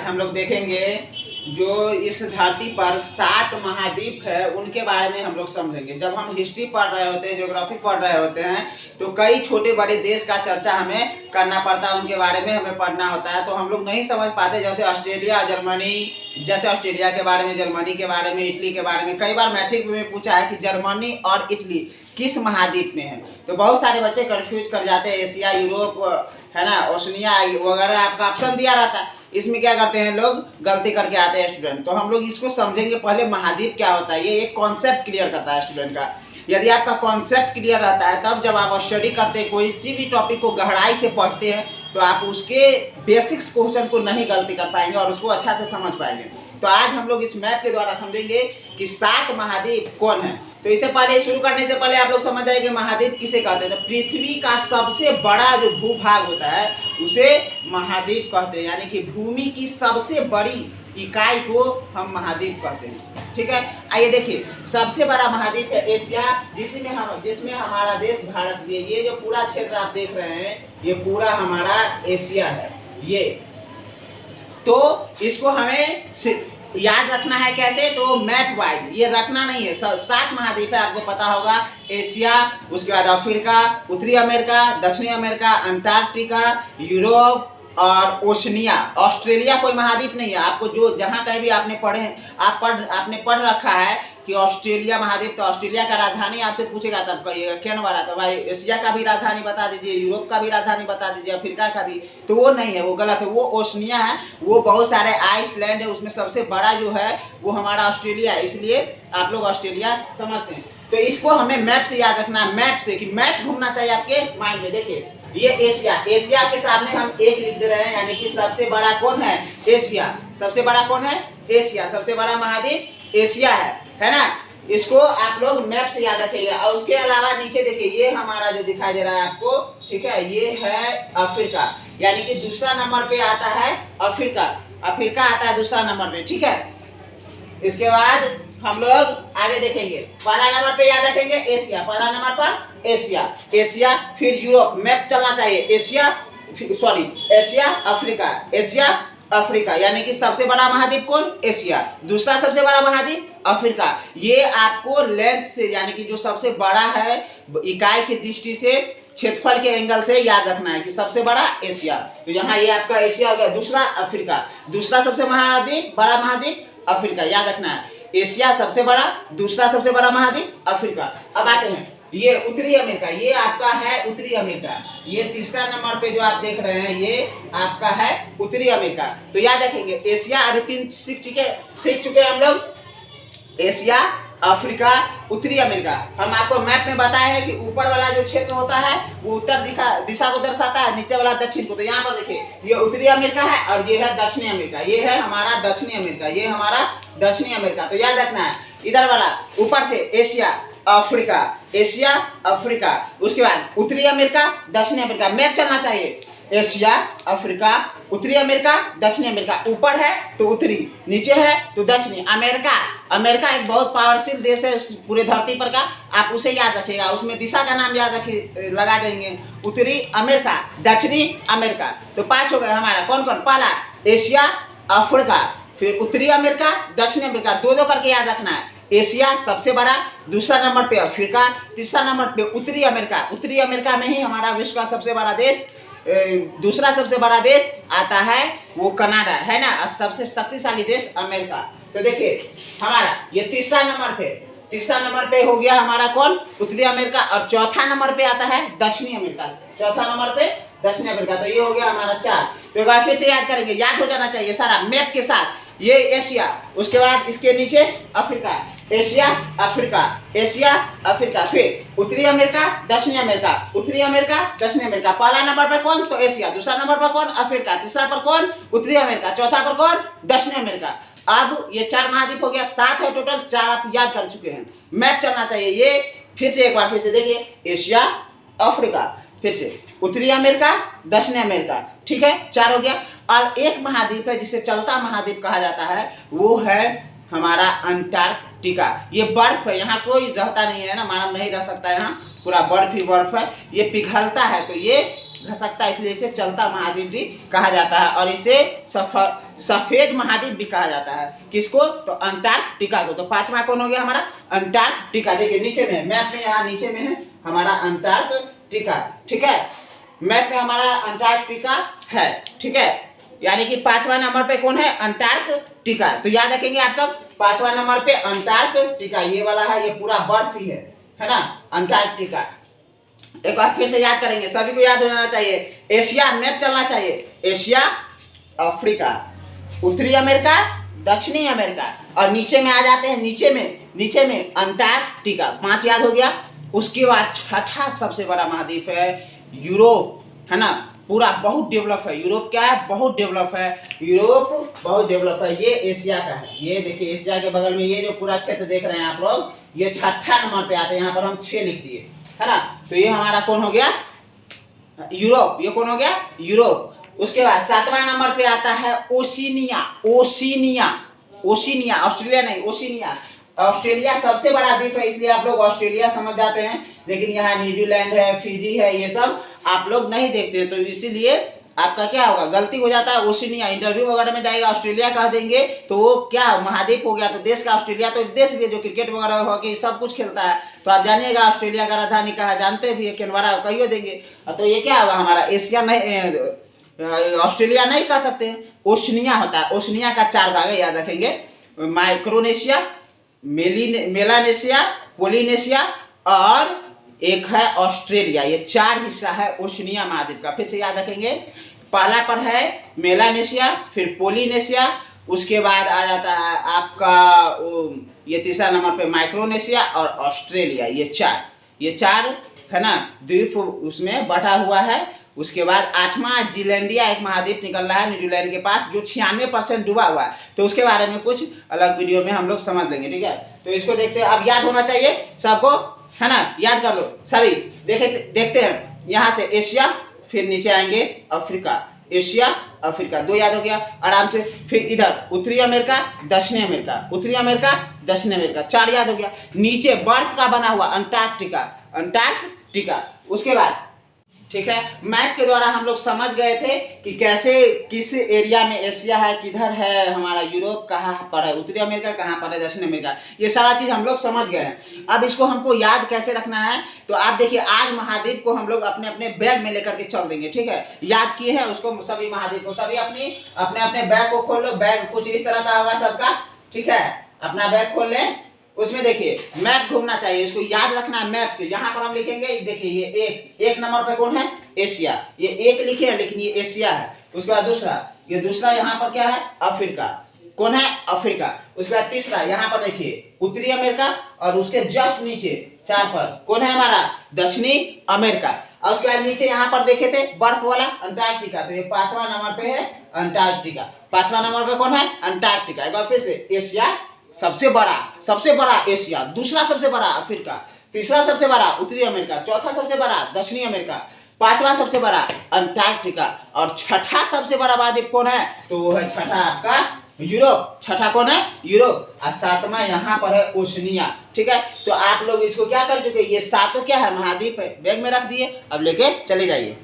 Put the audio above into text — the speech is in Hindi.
हम लोग देखेंगे जो इस धरती पर 7 महाद्वीप है उनके बारे में हम लोग समझेंगे। जब हम हिस्ट्री पढ़ रहे होते हैं, ज्योग्राफी पढ़ रहे होते हैं, तो कई छोटे बड़े देश का चर्चा हमें करना पड़ता है, उनके बारे में हमें पढ़ना होता है। तो हम लोग नहीं समझ पाते, जैसे ऑस्ट्रेलिया, जर्मनी, जैसे ऑस्ट्रेलिया के बारे में, जर्मनी के बारे में, इटली के बारे में। कई बार मैट्रिक में पूछा है कि जर्मनी और इटली किस महाद्वीप में है, तो बहुत सारे बच्चे कंफ्यूज कर जाते हैं। एशिया, यूरोप, है ना, ओशनिया वगैरह आपका ऑप्शन दिया रहता है। इसमें क्या करते हैं लोग, गलती करके आते हैं स्टूडेंट। तो हम लोग इसको समझेंगे पहले, महाद्वीप क्या होता है। ये एक कॉन्सेप्ट क्लियर करता है स्टूडेंट का। यदि आपका कॉन्सेप्ट क्लियर रहता है, तब जब आप स्टडी करते हैं, कोई सी भी टॉपिक को गहराई से पढ़ते हैं, तो आप उसके बेसिक्स क्वेश्चन को नहीं गलती कर पाएंगे और उसको अच्छा से समझ पाएंगे। तो आज हम लोग इस मैप के द्वारा समझेंगे कि 7 महाद्वीप कौन है। तो इससे पहले, शुरू करने से पहले आप लोग समझ जाए कि महाद्वीप किसे कहते हैं। तो पृथ्वी का सबसे बड़ा जो भूभाग होता है उसे महाद्वीप कहते हैं, यानी कि भूमि की सबसे बड़ी इकाई को हम महाद्वीप कहते हैं। ठीक है, आइए देखिए, सबसे बड़ा महाद्वीप है एशिया, जिसमें हमारा देश भारत भी है। ये जो पूरा क्षेत्र आप देख रहे हैं, ये पूरा हमारा एशिया है। ये तो इसको हमें याद रखना है कैसे, तो मैप वाइज ये रखना नहीं है। 7 महाद्वीप है, आपको पता होगा। एशिया, उसके बाद अफ्रीका, उत्तरी अमेरिका, दक्षिणी अमेरिका, अंटार्कटिका, यूरोप और ओशनिया। ऑस्ट्रेलिया कोई महाद्वीप नहीं है। आपको जो जहाँ कहीं भी आपने आपने पढ़ रखा है कि ऑस्ट्रेलिया महाद्वीप, तो ऑस्ट्रेलिया का राजधानी आपसे पूछेगा तब कहिएगा क्या वाला, तो भाई एशिया का भी राजधानी बता दीजिए, यूरोप का भी राजधानी बता दीजिए, अफ्रीका का भी। तो वो नहीं है, वो गलत है। वो ओशनिया है, वो बहुत सारे आइसलैंड है, उसमें सबसे बड़ा जो है वो हमारा ऑस्ट्रेलिया है। इसलिए आप लोग ऑस्ट्रेलिया समझते हैं। तो इसको हमें मैप से याद रखना है, मैप से, कि मैप घूमना चाहिए आपके माइंड में। देखिए, ये एशिया के सामने हम 1 लिख दे रहे हैं, यानी कि सबसे बड़ा कौन है, एशिया। सबसे बड़ा कौन है, एशिया। सबसे बड़ा महाद्वीप एशिया है ना। इसको आप लोग मैप से याद रखिएगा। और उसके अलावा नीचे देखिए, ये हमारा जो दिखाई दे रहा है आपको, ठीक है, ये है अफ्रीका, यानी कि दूसरा नंबर पे आता है अफ्रीका। अफ्रीका आता है दूसरा नंबर पे, ठीक है। इसके बाद हम लोग आगे देखेंगे, पहला नंबर पे याद रखेंगे एशिया, पहला नंबर पर एशिया, फिर यूरोप। मैप चलना चाहिए, एशिया अफ्रीका, एशिया अफ्रीका, यानी कि सबसे बड़ा महाद्वीप कौन, एशिया। दूसरा सबसे बड़ा महाद्वीप अफ्रीका। ये आपको लेंथ से, यानी कि जो सबसे बड़ा है इकाई की दृष्टि से, क्षेत्रफल के एंगल से याद रखना है कि सबसे बड़ा एशिया। तो यहाँ ये आपका एशिया हो गया। दूसरा अफ्रीका, दूसरा सबसे बड़ा महाद्वीप अफ्रीका, याद रखना है। एशिया सबसे बड़ा, दूसरा सबसे बड़ा महाद्वीप अफ्रीका। अब आते हैं, ये उत्तरी अमेरिका, ये आपका है उत्तरी अमेरिका। ये तीसरा नंबर पे जो आप देख रहे हैं, ये आपका है उत्तरी अमेरिका। तो याद रखेंगे, एशिया अभी 3 सीख चुके हम लोग। एशिया, अफ्रीका, उत्तरी अमेरिका। हम आपको मैप में बताए हैं कि ऊपर वाला जो क्षेत्र होता है वो उत्तर दिशा को दर्शाता है, नीचे वाला दक्षिण को। तो यहाँ पर देखिए, ये उत्तरी अमेरिका है और ये है दक्षिणी अमेरिका। ये है हमारा दक्षिणी अमेरिका, ये हमारा दक्षिणी अमेरिका। तो याद रखना है, इधर वाला ऊपर से एशिया अफ्रीका, उसके बाद उत्तरी अमेरिका, दक्षिणी अमेरिका। मैप चलना चाहिए, एशिया, अफ्रीका, उत्तरी अमेरिका, दक्षिणी अमेरिका। ऊपर है तो उत्तरी, नीचे है तो दक्षिणी। अमेरिका एक बहुत पावरफुल देश है पूरे धरती पर का, आप उसे याद रखिएगा। उसमें दिशा का नाम याद रखिए, लगा देंगे। उत्तरी अमेरिका, दक्षिणी अमेरिका। तो 5 हो गए हमारा। कौन कौन, पहला एशिया, अफ्रीका, फिर उत्तरी अमेरिका, दक्षिणी अमेरिका। 2-2 करके याद रखना है। एशिया सबसे बड़ा, दूसरा नंबर पे अफ्रीका, तीसरा नंबर पे उत्तरी अमेरिका। उत्तरी अमेरिका में ही हमारा विश्व का सबसे बड़ा देश, दूसरा सबसे बड़ा देश आता है वो कनाडा, है ना। और सबसे शक्तिशाली देश अमेरिका। तो देखिए हमारा ये तीसरा नंबर पे हो गया हमारा कौन, उत्तरी अमेरिका। और चौथा नंबर पे आता है दक्षिणी अमेरिका, चौथा नंबर पे दक्षिणी अमेरिका। तो ये हो गया हमारा 4। तो एक बार फिर से याद करेंगे, याद हो जाना चाहिए सारा मैप के साथ। ये एशिया, उसके बाद इसके नीचे अफ्रीका, एशिया अफ्रीका, फिर उत्तरी अमेरिका, दक्षिणी अमेरिका, उत्तरी अमेरिका, दक्षिणी अमेरिका। पहला नंबर पर कौन, तो एशिया। दूसरा नंबर पर कौन, अफ्रीका। तीसरा पर कौन, उत्तरी अमेरिका। चौथा पर कौन, दक्षिणी अमेरिका। अब ये 4 महाद्वीप हो गया, 7 है टोटल, 4 आप याद कर चुके हैं। मैप चलना चाहिए। ये फिर से एक बार फिर से देखिए, एशिया, अफ्रीका, फिर से उत्तरी अमेरिका, दक्षिणी अमेरिका, ठीक है, 4 हो गया। और एक महाद्वीप है जिसे चलता महाद्वीप कहा जाता है, वो है हमारा अंटार्कटिका। ये बर्फ है, यहाँ कोई रहता नहीं है ना, मानव नहीं रह सकता है, यहाँ पूरा बर्फ ही बर्फ है। ये पिघलता है तो ये घसकता है, इसलिए इसे चलता महाद्वीप भी कहा जाता है। और इसे सफेद महाद्वीप भी कहा जाता है। किसको? तो अंटार्कटिका को। तो पांचवा कौन हो गया हमारा? अंटार्कटिका। देखिए नीचे में मैप में, यहाँ नीचे में है हमारा अंटार्कटिका। ठीक है, मैप में हमारा अंटार्कटिका है। ठीक है, यानी कि पांचवा नंबर पे कौन है? अंटार्कटिका। तो याद रखेंगे आप सब, पांचवा नंबर पे अंटार्कटिका ये वाला है, ये पूरा बर्फ ही है ना, अंटार्कटिका। एक बार फिर से याद करेंगे, सभी को याद हो जाना चाहिए। एशिया मैप चलना चाहिए, एशिया, अफ्रीका, उत्तरी अमेरिका, दक्षिणी अमेरिका, और नीचे में आ जाते हैं, नीचे में अंटार्कटिका। 5 याद हो गया। उसके बाद छठा सबसे बड़ा महाद्वीप है यूरोप, है ना, पूरा बहुत डेवलप है। यूरोप क्या है? बहुत डेवलप है। यूरोप बहुत डेवलप है। ये एशिया का है। ये देखिए एशिया के बगल में ये जो पूरा क्षेत्र देख रहे हैं आप लोग, ये छठा नंबर पे आते हैं। यहाँ पर हम 6 लिख दिए, है ना। तो ये हमारा कौन हो गया? यूरोप। ये कौन हो गया? यूरोप। उसके बाद 7वां नंबर पे आता है ओशिनिया। ऑस्ट्रेलिया नहीं, ओशिनिया। ऑस्ट्रेलिया सबसे बड़ा द्वीप है, इसलिए आप लोग ऑस्ट्रेलिया समझ जाते हैं, लेकिन यहाँ न्यूजीलैंड है, फिजी है, ये सब आप लोग नहीं देखते, तो इसीलिए आपका क्या होगा? गलती हो जाता है। ओशिनिया इंटरव्यू वगैरह में जाएगा, ऑस्ट्रेलिया कह देंगे तो वो क्या महाद्वीप हो गया, तो देश का ऑस्ट्रेलिया तो एक देश भी है जो क्रिकेट वगैरह हॉकी सब कुछ खेलता है। तो आप जानिएगा ऑस्ट्रेलिया का राजधानी कहा, जानते भी है, कैनबरा कहियो देंगे। तो ये क्या होगा हमारा? एशिया नहीं, ऑस्ट्रेलिया नहीं कह सकते, ओशनिया होता है। ओशनिया का 4 भाग है, याद रखेंगे। माइक्रोनेशिया, मेलानेशिया, पोलिनेशिया और एक है ऑस्ट्रेलिया। ये 4 हिस्सा है ओशनिया महाद्वीप का। फिर से याद रखेंगे, पहला पर है मेलानेशिया, फिर पोलिनेशिया, उसके बाद आ जाता है आपका ये तीसरा नंबर पे माइक्रोनेशिया और ऑस्ट्रेलिया। ये चार है ना द्वीप उसमें बटा हुआ है। उसके बाद 8वां जीलैंडिया एक महाद्वीप निकल रहा है न्यूजीलैंड के पास, जो 96% डूबा हुआ है। तो उसके बारे में कुछ अलग वीडियो में हम लोग समझ लेंगे, ठीक है। तो इसको देखते हैं, अब याद होना चाहिए सबको, है ना, याद कर लो सभी। देखते हैं यहाँ से एशिया, फिर नीचे आएंगे अफ्रीका, एशिया अफ्रीका, 2 याद हो गया आराम से। फिर इधर उत्तरी अमेरिका, दक्षिणी अमेरिका, उत्तरी अमेरिका, दक्षिणी अमेरिका, 4 याद हो गया। नीचे बर्फ का बना हुआ अंटार्कटिका। उसके बाद ठीक है, मैप के द्वारा हम लोग समझ गए थे कि कैसे किस एरिया में एशिया है, किधर है हमारा यूरोप, कहाँ पर है उत्तरी अमेरिका, कहाँ पर है दक्षिण अमेरिका, ये सारा चीज़ हम लोग समझ गए हैं। अब इसको हमको याद कैसे रखना है, तो आप देखिए आज महाद्वीप को हम लोग अपने अपने बैग में लेकर के चल देंगे, ठीक है। याद किए हैं उसको, सभी महाद्वीप को, सभी अपने अपने बैग को खोल लो। बैग कुछ इस तरह का होगा सबका, ठीक है। अपना बैग खोल लें, उसमें देखिए मैप घूमना चाहिए, इसको याद रखना है मैप से। यहाँ पर हम लिखेंगे, देखिए ये एक नंबर पे कौन है? एशिया। ये 1 लिखे हैं लेकिन ये एशिया है। उसके बाद दूसरा यहाँ पर क्या है? अफ्रीका। कौन है? अफ्रीका। उसके बाद तीसरा यहाँ पर देखिए उत्तरी अमेरिका, और उसके जस्ट नीचे 4 पर कौन है हमारा? दक्षिणी अमेरिका। और उसके बाद नीचे यहाँ पर देखे थे बर्फ वाला अंटार्कटिका, तो ये 5वां नंबर पे है अंटार्कटिका। 5वां नंबर पे कौन है? अंटार्कटिका। एक बार फिर से, एशिया सबसे बड़ा एशिया, दूसरा सबसे बड़ा अफ्रीका, तीसरा सबसे बड़ा उत्तरी अमेरिका, चौथा सबसे बड़ा दक्षिणी अमेरिका, 5वां सबसे बड़ा अंटार्कटिका, और 6ठा सबसे बड़ा महाद्वीप कौन है? तो वो है 6ठा आपका यूरोप। 6ठा कौन है? यूरोप। और 7वां यहाँ पर है ओशनिया, ठीक है। तो आप लोग इसको क्या कर चुके, ये 7 क्या है? महाद्वीप है। बैग में रख दिए, अब लेके चले जाइए।